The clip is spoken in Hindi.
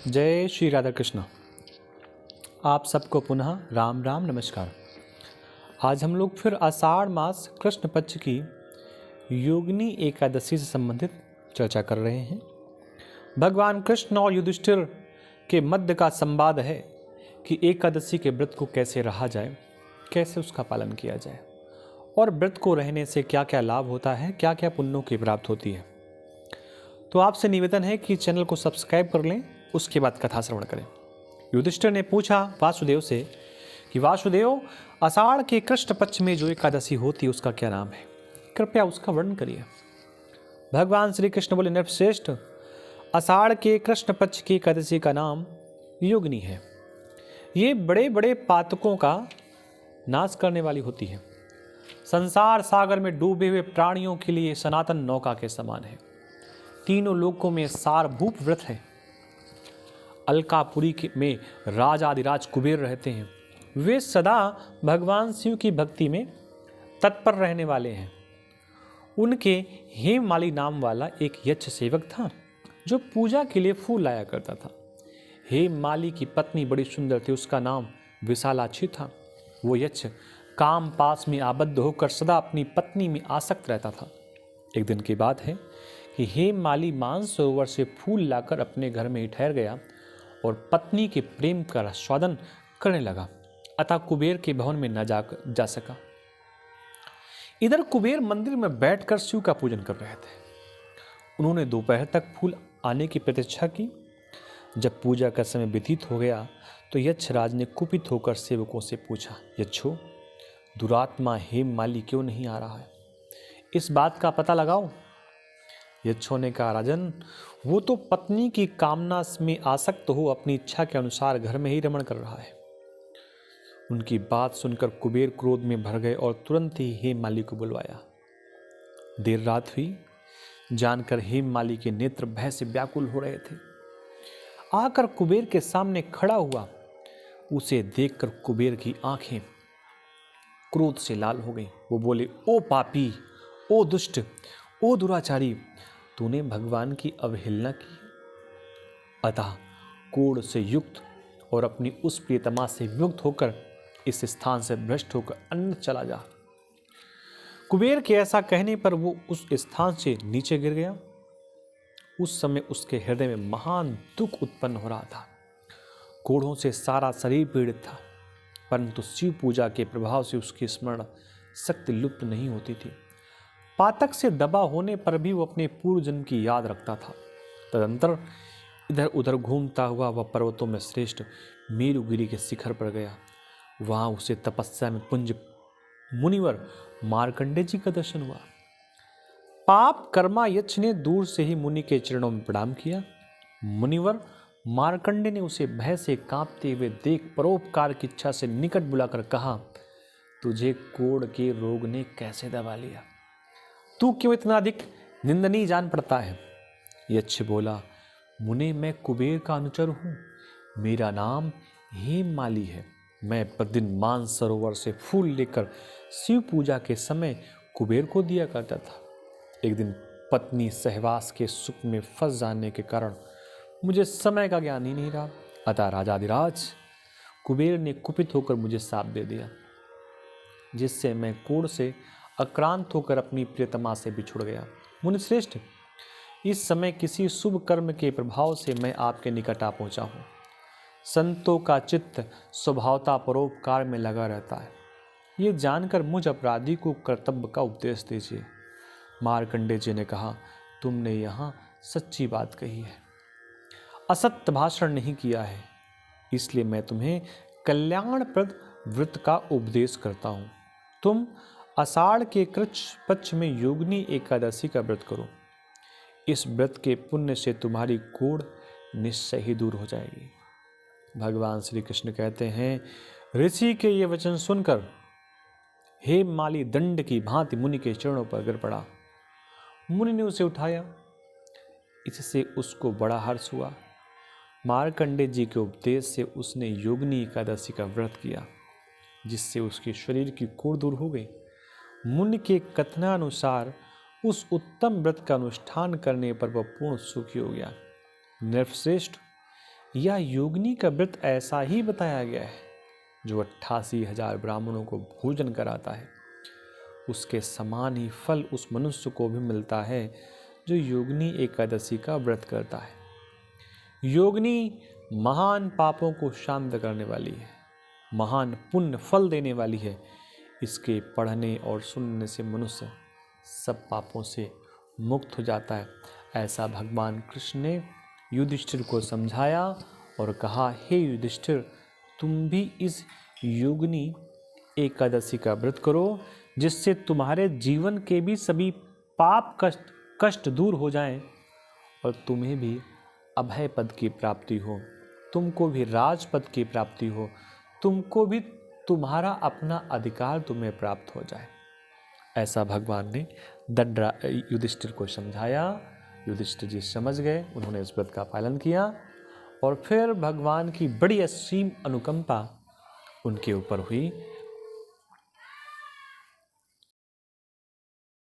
जय श्री राधा कृष्ण। आप सबको पुनः राम राम नमस्कार। आज हम लोग फिर आषाढ़ मास कृष्ण पक्ष की योगिनी एकादशी से संबंधित चर्चा कर रहे हैं। भगवान कृष्ण और युधिष्ठिर के मध्य का संवाद है कि एकादशी के व्रत को कैसे रहा जाए, कैसे उसका पालन किया जाए और व्रत को रहने से क्या क्या लाभ होता है, क्या क्या पुण्यों की प्राप्त होती है। तो आपसे निवेदन है कि चैनल को सब्सक्राइब कर लें, उसके बाद कथा श्रवण करें। युधिष्ठिर ने पूछा वासुदेव से कि वासुदेव, आषाढ़ के कृष्ण पक्ष में जो एकादशी होती है उसका क्या नाम है, कृपया उसका वर्णन करिए। भगवान श्री कृष्ण बोले, नृपश्रेष्ठ, आषाढ़ के कृष्ण पक्ष की एकादशी का नाम योगिनी है। ये बड़े बड़े पातकों का नाश करने वाली होती है। संसार सागर में डूबे हुए प्राणियों के लिए सनातन नौका के समान है। तीनों लोकों में सारभूत व्रत है। अलकापुरी में राजाधिराज कुबेर रहते हैं। वे सदा भगवान शिव की भक्ति में तत्पर रहने वाले हैं। उनके हेममाली नाम वाला एक यक्ष सेवक था जो पूजा के लिए फूल लाया करता था। हेममाली की पत्नी बड़ी सुंदर थी, उसका नाम विशालाक्षी था। वो यक्ष काम पास में आबद्ध होकर सदा अपनी पत्नी में आसक्त रहता था। एक दिन की बात है कि हेममाली मानसरोवर से फूल लाकर अपने घर में ही ठहर गया और पत्नी के प्रेम का आस्वादन करने लगा, अतः कुबेर के भवन में न जा सका। इधर कुबेर मंदिर में बैठकर शिव का पूजन कर रहे थे। उन्होंने दोपहर तक फूल आने की प्रतीक्षा की। जब पूजा का समय व्यतीत हो गया तो यक्षराज ने कुपित होकर सेवकों से पूछा, यक्षो, दुरात्मा हेममाली क्यों नहीं आ रहा है? इस बात का पता लगाओ। यक्षों ने कहा, राजन, वो तो पत्नी की कामना में आसक्त हो अपनी इच्छा के अनुसार घर में ही रमण कर रहा है। उनकी बात सुनकर कुबेर क्रोध में भर गए और तुरंत ही हेममाली को बुलवाया। देर रात हुई, जानकर हेममाली के नेत्र भय से व्याकुल हो रहे थे। आकर कुबेर के सामने खड़ा हुआ। उसे देखकर कुबेर की आंखें क्रोध से लाल हो गई। वो बोले, ओ पापी, ओ दुष्ट, ओ दुराचारी, तूने भगवान की अवहेलना की, अतः कोढ़ से युक्त और अपनी उस प्रियतमा से विमुक्त होकर इस स्थान से भ्रष्ट होकर अन्य चला जा। कुबेर के ऐसा कहने पर वो उस स्थान से नीचे गिर गया। उस समय उसके हृदय में महान दुख उत्पन्न हो रहा था। कोढ़ों से सारा शरीर पीड़ित था, परंतु शिव पूजा के प्रभाव से उसकी स्मरण शक्ति लुप्त नहीं होती थी। पातक से दबा होने पर भी वो अपने पूर्व जन्म की याद रखता था। तदंतर इधर उधर घूमता हुआ वह पर्वतों में श्रेष्ठ मेरुगिरी के शिखर पर गया। वहां उसे तपस्या में पुंज मुनिवर मार्कंडे जी का दर्शन हुआ। पाप कर्मा यक्ष ने दूर से ही मुनि के चरणों में प्रणाम किया। मुनिवर मार्कंडे ने उसे भय से कांपते हुए देख परोपकार की इच्छा से निकट बुलाकर कहा, तुझे कोढ़ के रोग ने कैसे दबा लिया? तू क्यों इतना अधिक निंदनीय जान पड़ता है? यक्ष बोला, मुने, मैं कुबेर का अनुचर हूँ। मेरा नाम हेममाली है। मैं प्रतिदिन मानसरोवर से फूल लेकर शिव पूजा के समय कुबेर को दिया करता था। एक दिन पत्नी सहवास के सुख में फंस जाने के कारण मुझे समय का ज्ञान ही नहीं रहा, अतः राजाधिराज कुबेर ने कुपित होकर मुझे शाप दे दिया, जिससे मैं कोढ़ से आक्रांत होकर अपनी प्रियतमा से बिछुड़ गया। मुनिश्रेष्ठ, इस समय किसी शुभ कर्म के प्रभाव से मैं आपके निकट आ पहुंचा हूं। संतों का चित्त स्वभावता परोपकार में लगा रहता है। ये जानकर मुझ अपराधी को कर्तव्य का उपदेश दीजिए। मार्कंडे जी ने कहा, तुमने यहाँ सच्ची बात कही है, असत्य भाषण नहीं किया है, इसलिए मैं तुम्हें कल्याणप्रद व्रत का उपदेश करता हूँ। तुम आषाढ़ के कृष्ण पक्ष में योगिनी एकादशी का व्रत करो। इस व्रत के पुण्य से तुम्हारी कोढ़ निश्चय ही दूर हो जाएगी। भगवान श्री कृष्ण कहते हैं, ऋषि के ये वचन सुनकर हेममाली दंड की भांति मुनि के चरणों पर गिर पड़ा। मुनि ने उसे उठाया, इससे उसको बड़ा हर्ष हुआ। मार्कंडे जी के उपदेश से उसने योगिनी एकादशी का व्रत किया, जिससे उसके शरीर की कोढ़ दूर हो गई। मुनि के कथनानुसार उस उत्तम व्रत का अनुष्ठान करने पर वह पूर्ण सुखी हो गया। नृपश्रेष्ठ, यह योगिनी का व्रत ऐसा ही बताया गया है जो 88,000 ब्राह्मणों को भोजन कराता है। उसके समान ही फल उस मनुष्य को भी मिलता है जो योगिनी एकादशी का व्रत करता है। योगिनी महान पापों को शांत करने वाली है, महान पुण्य फल देने वाली है। इसके पढ़ने और सुनने से मनुष्य सब पापों से मुक्त हो जाता है। ऐसा भगवान कृष्ण ने युधिष्ठिर को समझाया और कहा, हे युधिष्ठिर, तुम भी इस योगिनी एकादशी का व्रत करो, जिससे तुम्हारे जीवन के भी सभी पाप कष्ट दूर हो जाएं और तुम्हें भी अभय पद की प्राप्ति हो, तुमको भी राजपद की प्राप्ति हो, तुमको भी तुम्हारा अपना अधिकार तुम्हें प्राप्त हो जाए। ऐसा भगवान ने युधिष्ठिर को समझाया। युधिष्ठिर जी समझ गए, उन्होंने इस व्रत का पालन किया और फिर भगवान की बड़ी असीम अनुकंपा उनके ऊपर हुई